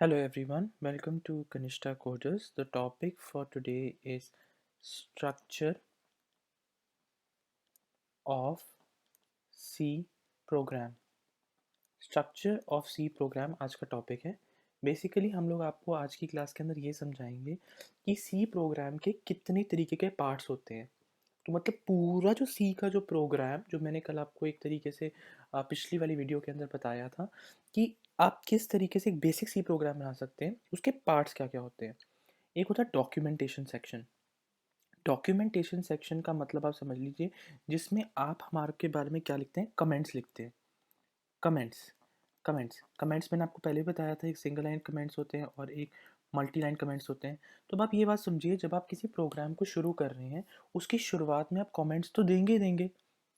Hello everyone, welcome to Kanishta Coders. The topic for today is structure of C program. Structure of C program आज का topic है। Basically हम लोग आपको आज की क्लास के अंदर ये समझाएंगे कि सी प्रोग्राम के कितने तरीके के पार्ट्स होते हैं। तो मतलब पूरा जो सी का जो प्रोग्राम जो मैंने कल आपको एक तरीके से पिछली वाली वीडियो के अंदर बताया था कि आप किस तरीके से एक बेसिक सी प्रोग्राम बना सकते हैं, उसके पार्ट्स क्या क्या होते हैं। एक होता है डॉक्यूमेंटेशन सेक्शन। डॉक्यूमेंटेशन सेक्शन का मतलब आप समझ लीजिए जिसमें आप हमारे के बारे में क्या लिखते हैं, कमेंट्स लिखते हैं। कमेंट्स कमेंट्स मैंने आपको पहले बताया था, एक सिंगल लाइन कमेंट्स होते हैं और एक मल्टी लाइन कमेंट्स होते हैं। तो अब आप ये बात समझिए, जब आप किसी प्रोग्राम को शुरू कर रहे हैं उसकी शुरुआत में आप कमेंट्स तो देंगे ही देंगे।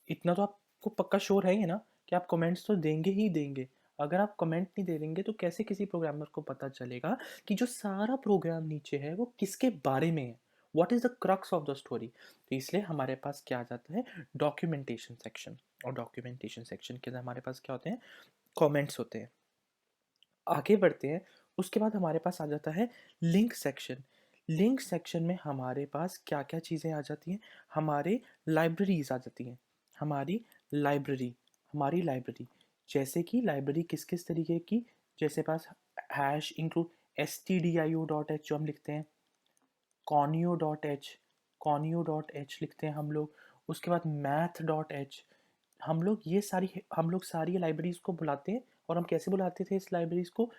इतना तो आपको पक्का श्योर है ही ना कि आप कमेंट्स तो देंगे ही देंगे। अगर आप कमेंट नहीं दे देंगे तो कैसे किसी प्रोग्रामर को पता चलेगा कि जो सारा प्रोग्राम नीचे है वो किसके बारे में है, what is the crux of the story. तो इसलिए हमारे पास क्या आ जाता है, डॉक्यूमेंटेशन सेक्शन। और डॉक्यूमेंटेशन सेक्शन के अंदर हमारे पास क्या होते हैं, कमेंट्स होते हैं। आगे बढ़ते हैं, उसके बाद हमारे पास आ जाता है लिंक सेक्शन। लिंक सेक्शन में हमारे पास क्या क्या चीज़ें आ जाती हैं, हमारे लाइब्रेरीज आ जाती हैं। हमारी लाइब्रेरी हमारी लाइब्रेरी जैसे कि लाइब्रेरी किस किस तरीके की, जैसे पास हैश इंक्लूड stdio.h जो हम लिखते हैं, conio.h लिखते हैं हम लोग। उसके बाद math.h, हम लोग सारी लाइब्रेरीज को बुलाते हैं। और हम कैसे बुलाते थे इस लाइब्रेरीज को,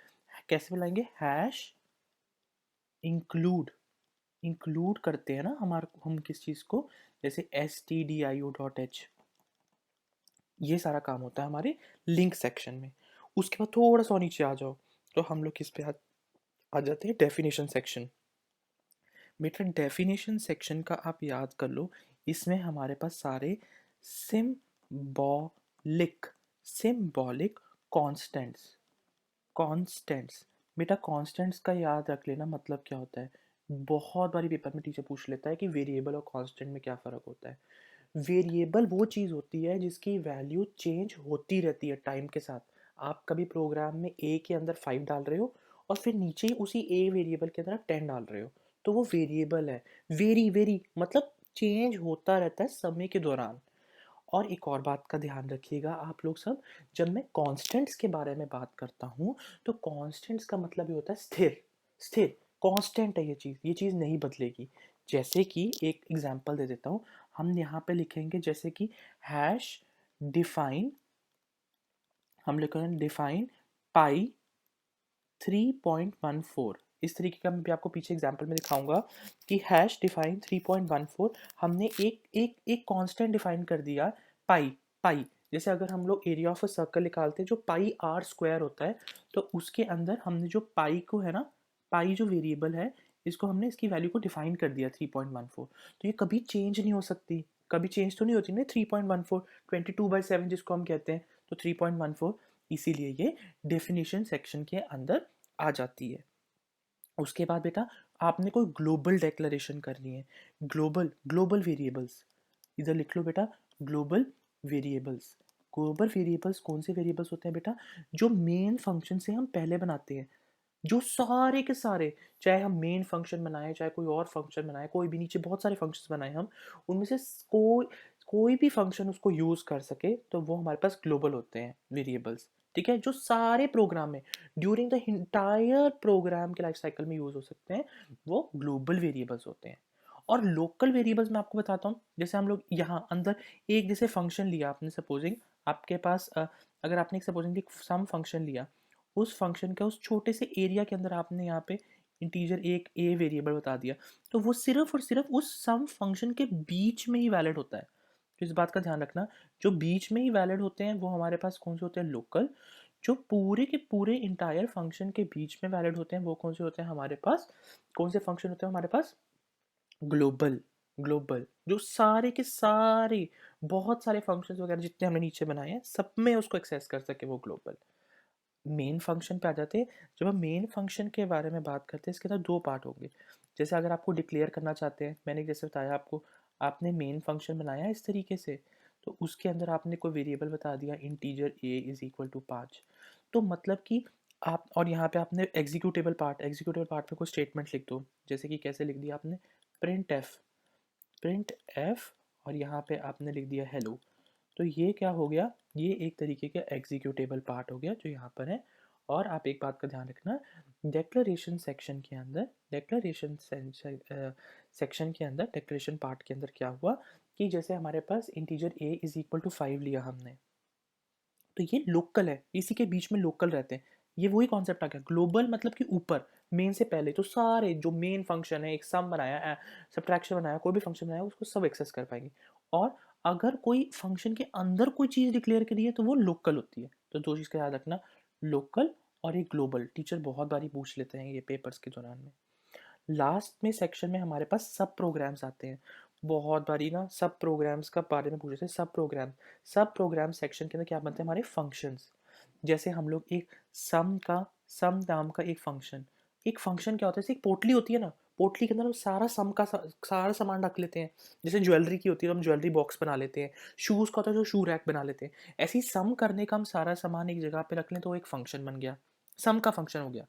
कैसे बुलाएंगे, हैश इंक्लूड इंक्लूड करते हैं ना हम किस चीज़ को, जैसे stdio.h। ये सारा काम होता है हमारे लिंक सेक्शन में। उसके बाद थोड़ा सा नीचे आ जाओ तो हम लोग किस पे आ जाते हैं, डेफिनेशन सेक्शन। बेटा डेफिनेशन सेक्शन का आप याद कर लो, इसमें हमारे पास सारे सिम्बॉलिक सिम्बॉलिक कॉन्स्टेंट्स कॉन्स्टेंट्स बेटा कॉन्स्टेंट्स का याद रख लेना, मतलब क्या होता है। बहुत बारी पेपर में टीचर पूछ लेता है कि वेरिएबल और कांस्टेंट में क्या फ़र्क होता है। वेरिएबल वो चीज़ होती है जिसकी वैल्यू चेंज होती रहती है टाइम के साथ। आप कभी प्रोग्राम में ए के अंदर 5 डाल रहे हो और फिर नीचे ही उसी ए वेरिएबल के अंदर आप 10 डाल रहे हो, तो वो वेरिएबल है। वेरी वेरी मतलब चेंज होता रहता है समय के दौरान। और एक और बात का ध्यान रखिएगा आप लोग सब, जब मैं कांस्टेंट्स के बारे में बात करता हूँ तो कांस्टेंट्स का मतलब ये होता है स्थिर। स्थिर कांस्टेंट है ये चीज़ नहीं बदलेगी। जैसे कि एक एग्जांपल दे देता हूँ, हम यहाँ पे लिखेंगे जैसे कि हैश डिफाइन, हम लिखेंगे डिफाइन पाई 3.14। इस तरीके का मैं भी आपको पीछे एग्जांपल में दिखाऊंगा कि हैश डिफाइन 3.14, हमने एक एक एक कांस्टेंट डिफाइन कर दिया, पाई। पाई जैसे अगर हम लोग एरिया ऑफ अ सर्कल निकालते हैं जो पाई आर स्क्वायर होता है, तो उसके अंदर हमने जो पाई को है ना, पाई जो वेरिएबल है, इसको हमने इसकी वैल्यू को डिफाइन कर दिया 3.14। तो ये कभी चेंज नहीं हो सकती, कभी चेंज तो नहीं होती ना 3.14, 22/7 जिसको हम कहते हैं, तो 3.14। इसीलिए ये डेफिनेशन सेक्शन के अंदर आ जाती है। उसके बाद बेटा आपने कोई ग्लोबल डेक्लरेशन करनी है, ग्लोबल ग्लोबल वेरिएबल्स, इधर लिख लो बेटा, ग्लोबल वेरिएबल्स। ग्लोबल वेरिएबल्स कौन से वेरिएबल्स होते हैं बेटा, जो मेन फंक्शन से हम पहले बनाते हैं, जो सारे के सारे, चाहे हम मेन फंक्शन बनाए चाहे कोई और फंक्शन बनाए, कोई भी नीचे बहुत सारे फंक्शंस बनाए हम, उनमें से कोई भी फंक्शन उसको यूज कर सके तो वो हमारे पास ग्लोबल होते हैं वेरिएबल्स। ठीक है, जो सारे प्रोग्राम में ड्यूरिंग द इंटायर प्रोग्राम के लाइफ साइकिल में यूज हो सकते हैं, वो ग्लोबल वेरिएबल्स होते हैं। और लोकल वेरिएबल्स मैं आपको बताता हूँ, जैसे हम लोग यहाँ अंदर एक जैसे फंक्शन लिया आपने, सपोजिंग आपके पास अगर आपने एक सपोजिंग सम फंक्शन लिया, उस फंक्शन का उस छोटे से एरिया के अंदर आपने यहाँ पे इंटीजर एक ए वेरिएबल बता दिया, तो वो सिर्फ और सिर्फ उस सम फंक्शन के बीच में ही वैलिड होता है। तो इस बात का ध्यान रखना, जो बीच में ही वैलिड होते हैं वो हमारे पास कौन से होते हैं, लोकल। जो पूरे के पूरे इंटायर फंक्शन के बीच में वैलिड होते हैं वो कौन से होते हैं हमारे पास, कौन से फंक्शन होते हैं हमारे पास, ग्लोबल। ग्लोबल जो सारे के सारे बहुत सारे फंक्शंस वगैरह जितने हमने नीचे बनाए हैं सब में उसको एक्सेस कर सके, वो ग्लोबल। मेन फंक्शन पे आ जाते हैं। जब हम मेन फंक्शन के बारे में बात करते हैं, इसके अंदर दो पार्ट होंगे। जैसे अगर आपको डिक्लेयर करना चाहते हैं, मैंने जैसे बताया आपको, आपने मेन फंक्शन बनाया इस तरीके से, तो उसके अंदर आपने कोई वेरिएबल बता दिया integer a is equal to 5, तो मतलब कि आप और यहाँ पे आपने एग्जीक्यूटेबल पार्ट पे कोई स्टेटमेंट लिख दो, जैसे कि कैसे लिख दिया आपने, प्रिंट एफ और यहाँ पे आपने लिख दिया हेलो। तो ये क्या हो गया, ये एक तरीके का एग्जीक्यूटेबल पार्ट हो गया जो यहाँ पर है। और आप एक बात का ध्यान रखना, डिक्लेरेशन सेक्शन के अंदर, सेक्शन के अंदर, डिक्लेरेशन पार्ट के अंदर क्या हुआ कि जैसे हमारे पास integer a is equal to 5 लिया हमने, तो ये लोकल है, इसी के बीच में लोकल रहते हैं। ये वही कॉन्सेप्ट आ गया, ग्लोबल मतलब कि ऊपर, मेन से पहले तो सारे जो मेन फंक्शन है, एक सम बनाया, सब्ट्रैक्शन बनाया, कोई भी फंक्शन बनाया, उसको सब एक्सेस कर पाएंगे। और अगर कोई फंक्शन के अंदर कोई चीज़ डिक्लेयर करी है तो वो लोकल होती है। तो दो चीज़ का याद रखना, लोकल और एक ग्लोबल। टीचर बहुत बारी पूछ लेते हैं ये पेपर्स के दौरान में। लास्ट में सेक्शन में हमारे पास सब प्रोग्राम्स आते हैं। बहुत बारी ना सब प्रोग्राम्स का बारे में पूछे थे। सब प्रोग्राम सेक्शन के अंदर क्या बनते हैं हमारे फंक्शंस। जैसे हम लोग एक सम नाम का एक फंक्शन क्या होता है, जैसे एक पोटली होती है ना, पोटली के अंदर हम सारा सामान रख लेते हैं। जैसे ज्वेलरी की होती है तो हम ज्वेलरी बॉक्स बना लेते हैं, शूज़ का होता है जो शू रैक बना लेते हैं। ऐसे ही सम करने का हम सारा सामान एक जगह पे रख लें तो एक फंक्शन बन गया, सम का फंक्शन हो गया।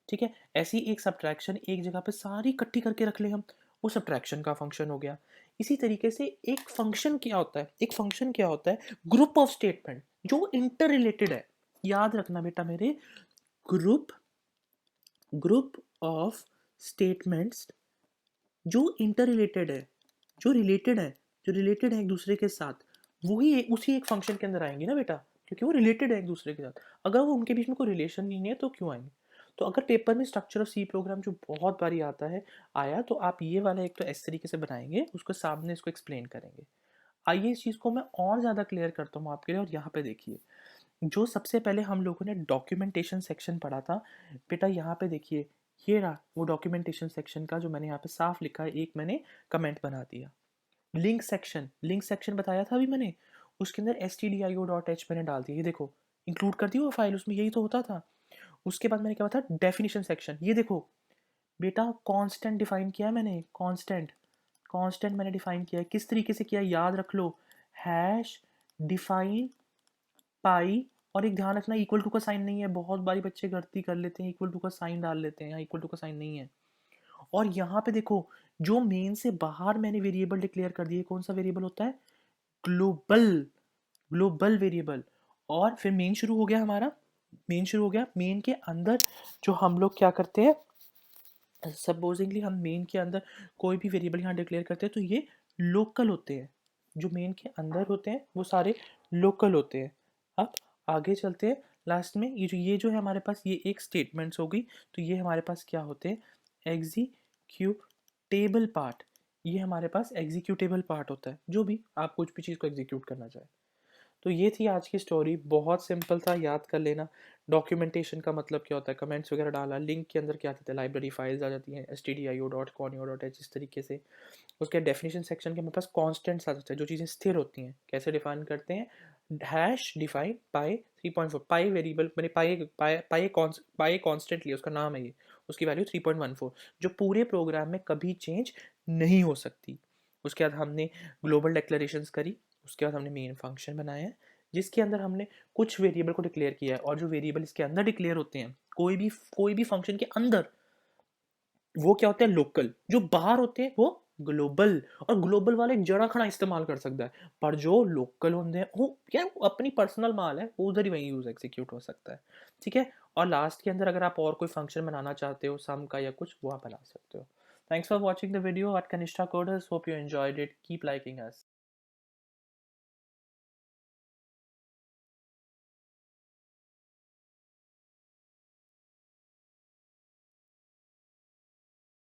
ठीक है, ऐसी एक सब्ट्रैक्शन एक जगह पे सारी इकट्ठी करके रख ले हम, वो सब्ट्रैक्शन का फंक्शन हो गया। इसी तरीके से एक फंक्शन क्या होता है, ग्रुप ऑफ स्टेटमेंट जो इंटर रिलेटेड है। याद रखना बेटा मेरे, ग्रुप ग्रुप ऑफ स्टेटमेंट्स जो इंटर रिलेटेड है, जो रिलेटेड है एक दूसरे के साथ, वही उसी एक फंक्शन के अंदर आएंगे ना बेटा, क्योंकि वो रिलेटेड है एक दूसरे के साथ। अगर वो उनके बीच में कोई रिलेशन नहीं है तो क्यों आएंगे। तो अगर पेपर में स्ट्रक्चर ऑफ सी प्रोग्राम जो बहुत बारी आता है आया, तो आप ये वाला एक तो इस तरीके से बनाएंगे, उसको सामने इसको एक्सप्लेन करेंगे। आइए इस चीज़ को मैं और ज़्यादा क्लियर करता हूँ आपके लिए। और यहाँ पे देखिए, जो सबसे पहले हम लोगों ने डॉक्यूमेंटेशन सेक्शन पढ़ा था बेटा, यहाँ पे देखिए, ये रहा वो डॉक्यूमेंटेशन सेक्शन का जो मैंने यहाँ पे साफ लिखा है, एक मैंने कमेंट बना दिया। लिंक सेक्शन बताया था अभी मैंने, उसके अंदर stdio.h मैंने डाल दिया, ये देखो इंक्लूड कर दी वो फाइल, उसमें यही तो होता था। उसके बाद मैंने क्या बताया, डेफिनेशन सेक्शन, ये देखो बेटा कांस्टेंट डिफाइन किया है मैंने, कांस्टेंट मैंने डिफाइन किया है। किस तरीके से किया, याद रख लो, हैश डिफाइन पाई। और एक ध्यान रखना, इक्वल टू का साइन नहीं है, बहुत बारी बच्चे गलती कर लेते हैं, इक्वल टू का साइन डाल लेते हैं, यहाँ इक्वल टू का साइन नहीं है। और यहाँ पे देखो, जो मेन से बाहर मैंने वेरिएबल डिक्लेयर कर दिए, कौन सा वेरिएबल होता है, ग्लोबल ग्लोबल वेरिएबल। और फिर मेन शुरू हो गया हमारा, मेन के अंदर जो हम लोग क्या करते हैं, सपोजिंगली हम मेन के अंदर कोई भी वेरिएबल यहाँ डिक्लेयर करते हैं तो ये लोकल होते हैं, जो मेन के अंदर होते हैं वो सारे लोकल होते हैं। अब आगे चलते हैं, लास्ट में ये जो है हमारे पास, ये एक स्टेटमेंट्स हो गई। तो ये हमारे पास क्या होते हैं, एग्जीक्यूटेबल पार्ट। ये हमारे पास एग्जीक्यूटेबल पार्ट होता है, जो भी आप कुछ भी चीज़ को एग्जीक्यूट करना चाहें। तो ये थी आज की स्टोरी, बहुत सिंपल था, याद कर लेना। डॉक्यूमेंटेशन का मतलब क्या होता है, कमेंट्स वगैरह डाला, लिंक के अंदर क्या आते थे, लाइब्रेरी फाइल्स आ जाती हैं, stdio.conio.h इस तरीके से। उसके डेफिनेशन सेक्शन के मेरे पास कॉन्स्टेंट्स आ जाते हैं, जो चीज़ें स्थिर होती हैं, कैसे डिफाइन करते हैं, हैश डिफाइन पाई 3.4, पाई वेरिएबल मैंने पाई कॉन्स्टेंट लिया, उसका नाम है ये, उसकी वैल्यू 3.14 जो पूरे प्रोग्राम में कभी चेंज नहीं हो सकती। उसके बाद हमने ग्लोबल डिक्लेरेशंस करी, उसके बाद हमने मेन फंक्शन बनाया है जिसके अंदर हमने कुछ वेरिएबल को डिक्लेयर किया है, और जो वेरिएबल इसके अंदर डिक्लेयर होते हैं कोई भी फंक्शन के अंदर, वो क्या होते हैं, लोकल। जो बाहर होते हैं वो ग्लोबल। और ग्लोबल वाले जड़ा खड़ा इस्तेमाल कर सकता है, पर जो लोकल होते हैं वो क्या, अपनी पर्सनल माल है, वो उधर ही वहीं यूज एग्जीक्यूट हो सकता है। ठीक है, और लास्ट के अंदर अगर आप और कोई फंक्शन बनाना चाहते हो सम का या कुछ, वो आप बना सकते हो। Thanks for watching the video at Kanishtha coders, hope you enjoyed it, keep liking us.